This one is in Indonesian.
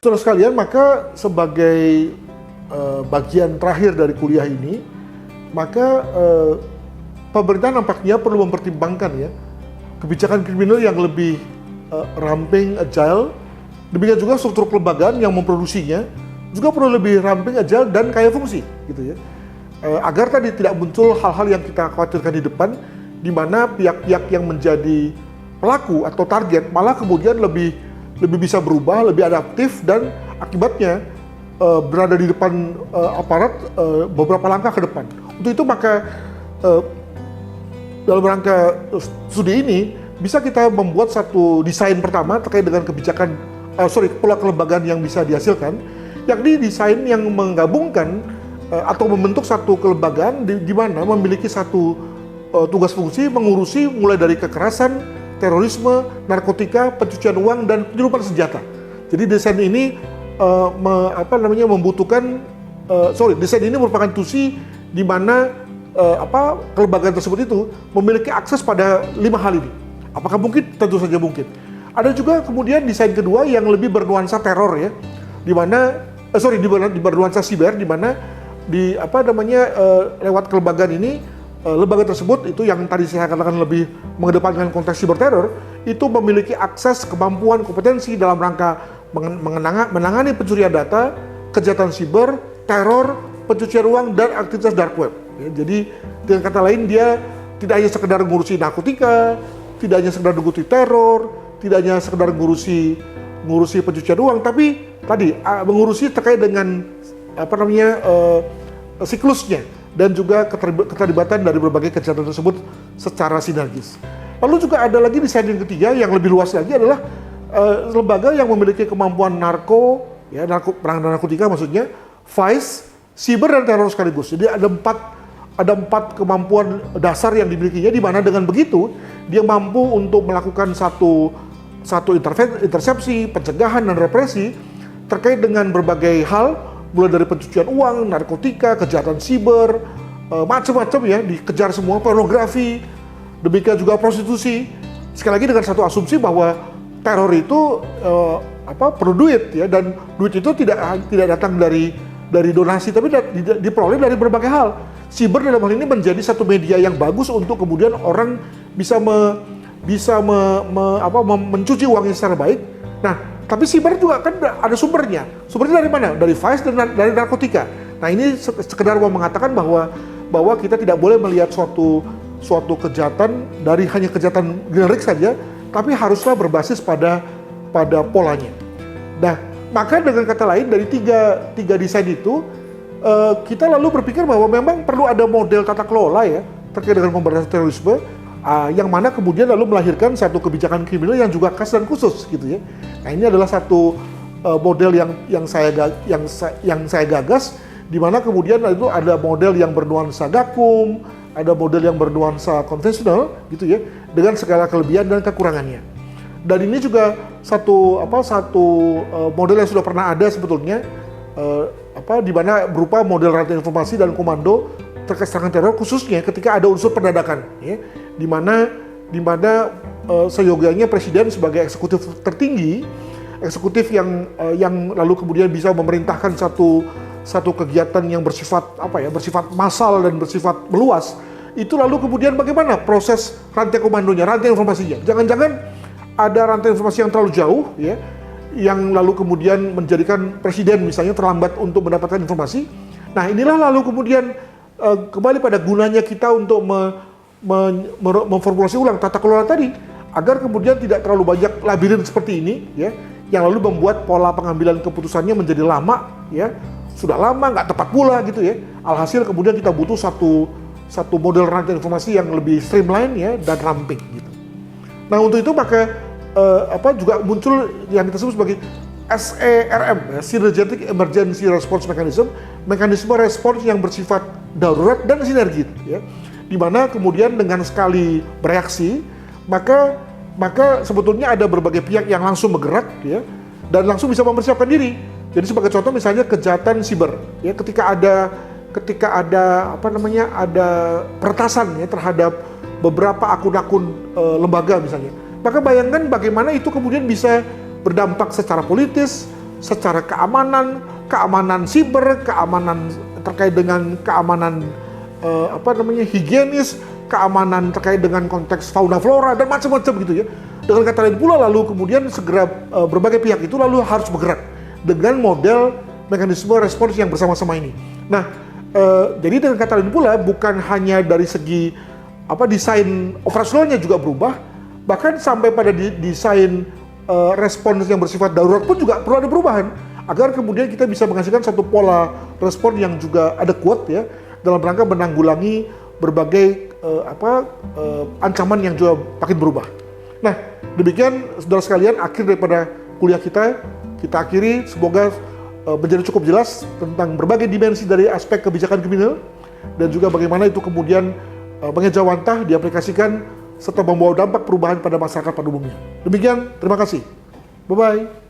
Saudara sekalian, maka sebagai bagian terakhir dari kuliah ini, maka pemerintah nampaknya perlu mempertimbangkan ya kebijakan kriminal yang lebih ramping, agile. Demikian juga struktur kelembagaan yang memproduksinya juga perlu lebih ramping, agile, dan kaya fungsi, gitu ya. Agar tadi tidak muncul hal-hal yang kita khawatirkan di depan, di mana pihak-pihak yang menjadi pelaku atau target malah kemudian lebih bisa berubah, lebih adaptif, dan akibatnya berada di depan aparat beberapa langkah ke depan. Untuk itu maka dalam rangka studi ini bisa kita membuat satu desain pertama terkait dengan kebijakan pola kelembagaan yang bisa dihasilkan, yakni desain yang menggabungkan atau membentuk satu kelembagaan di mana memiliki satu tugas fungsi mengurusi mulai dari kekerasan, terorisme, narkotika, pencucian uang, dan penyelundupan senjata. Jadi desain ini desain ini merupakan tusi di mana kelembagaan tersebut itu memiliki akses pada 5 hal ini. Apakah mungkin? Tentu saja mungkin. Ada juga kemudian desain kedua yang lebih bernuansa teror ya, di bernuansa siber, di mana lewat kelembagaan ini lembaga tersebut itu yang tadi saya katakan lebih mengedepankan konteks siber teror itu memiliki akses, kemampuan, kompetensi dalam rangka menangani pencurian data, kejahatan siber, teror, pencucian uang, dan aktivitas dark web. Ya, jadi dengan kata lain dia tidak hanya sekedar ngurusi narkotika, tidak hanya sekedar ngurusi teror, tidak hanya sekedar ngurusi pencucian uang, tapi tadi mengurusi terkait dengan siklusnya dan juga keterlibatan dari berbagai kejahatan tersebut secara sinergis. Lalu juga ada lagi desain yang ketiga yang lebih luas lagi adalah lembaga yang memiliki kemampuan penanganan narkotika maksudnya, vice, siber, dan teror sekaligus. Jadi ada empat kemampuan dasar yang dimilikinya, di mana dengan begitu dia mampu untuk melakukan satu intersepsi, pencegahan, dan represi terkait dengan berbagai hal, mulai dari pencucian uang, narkotika, kejahatan siber, macam-macam ya, dikejar semua, pornografi, demikian juga prostitusi. Sekali lagi dengan satu asumsi bahwa teror itu perlu duit ya, dan duit itu tidak datang dari donasi, tapi diperoleh dari berbagai hal. Siber dalam hal ini menjadi satu media yang bagus untuk kemudian orang bisa mencuci uangnya secara baik. Nah, tapi siber juga kan ada sumbernya. Sumbernya dari mana? Dari vice dan dari narkotika. Nah, ini sekedar mau mengatakan bahwa kita tidak boleh melihat suatu kejahatan dari hanya kejahatan generik saja, tapi haruslah berbasis pada polanya. Nah, maka dengan kata lain dari tiga desain itu kita lalu berpikir bahwa memang perlu ada model tata kelola ya terkait dengan pemberantasan terorisme, yang mana kemudian lalu melahirkan satu kebijakan kriminal yang juga khas dan khusus gitu ya. Nah, ini adalah satu model yang saya gagas, di mana kemudian itu ada model yang bernuansa gakum, ada model yang bernuansa konvensional gitu ya, dengan segala kelebihan dan kekurangannya. Dan ini juga satu model yang sudah pernah ada sebetulnya, di mana berupa model rantai informasi dan komando terkait serangan teror, khususnya ketika ada unsur pendadakan ya, di mana seyogianya presiden sebagai eksekutif tertinggi, eksekutif yang lalu kemudian bisa memerintahkan satu kegiatan yang bersifat massal dan bersifat meluas, itu lalu kemudian bagaimana proses rantai komandonya, rantai informasinya. Jangan-jangan ada rantai informasi yang terlalu jauh ya, yang lalu kemudian menjadikan presiden misalnya terlambat untuk mendapatkan informasi. Nah, inilah lalu kemudian kembali pada gunanya kita untuk memformulasi ulang tata kelola tadi, agar kemudian tidak terlalu banyak labirin seperti ini ya, yang lalu membuat pola pengambilan keputusannya menjadi lama ya, sudah lama, nggak tepat pula gitu ya. Alhasil kemudian kita butuh satu model rantai informasi yang lebih streamline ya dan ramping gitu. Nah, untuk itu maka juga muncul yang kita sebut sebagai SERM, Synergetic Emergency Response Mechanism, mekanisme respons yang bersifat darurat dan sinergi, ya, di mana kemudian dengan sekali bereaksi, maka sebetulnya ada berbagai pihak yang langsung bergerak, ya, dan langsung bisa mempersiapkan diri. Jadi sebagai contoh misalnya kejahatan siber, ya, ketika ada ada peretasan ya terhadap beberapa akun-akun lembaga misalnya. Maka bayangkan bagaimana itu kemudian bisa berdampak secara politis, secara keamanan siber, keamanan terkait dengan keamanan higienis, keamanan terkait dengan konteks fauna flora dan macam-macam gitu ya. Dengan kata lain pula lalu kemudian segera berbagai pihak itu lalu harus bergerak dengan model mekanisme respons yang bersama-sama ini. Nah, jadi dengan kata lain pula bukan hanya dari segi desain operasionalnya juga berubah, bahkan sampai pada desain respons yang bersifat darurat pun juga perlu ada perubahan agar kemudian kita bisa menghasilkan satu pola respon yang juga adekuat ya dalam rangka menanggulangi berbagai ancaman yang juga makin berubah. Nah, demikian saudara sekalian akhir daripada kuliah kita akhiri, semoga menjadi cukup jelas tentang berbagai dimensi dari aspek kebijakan kriminal dan juga bagaimana itu kemudian mengejawantah, diaplikasikan serta membawa dampak perubahan pada masyarakat pada umumnya. Demikian, terima kasih. Bye-bye.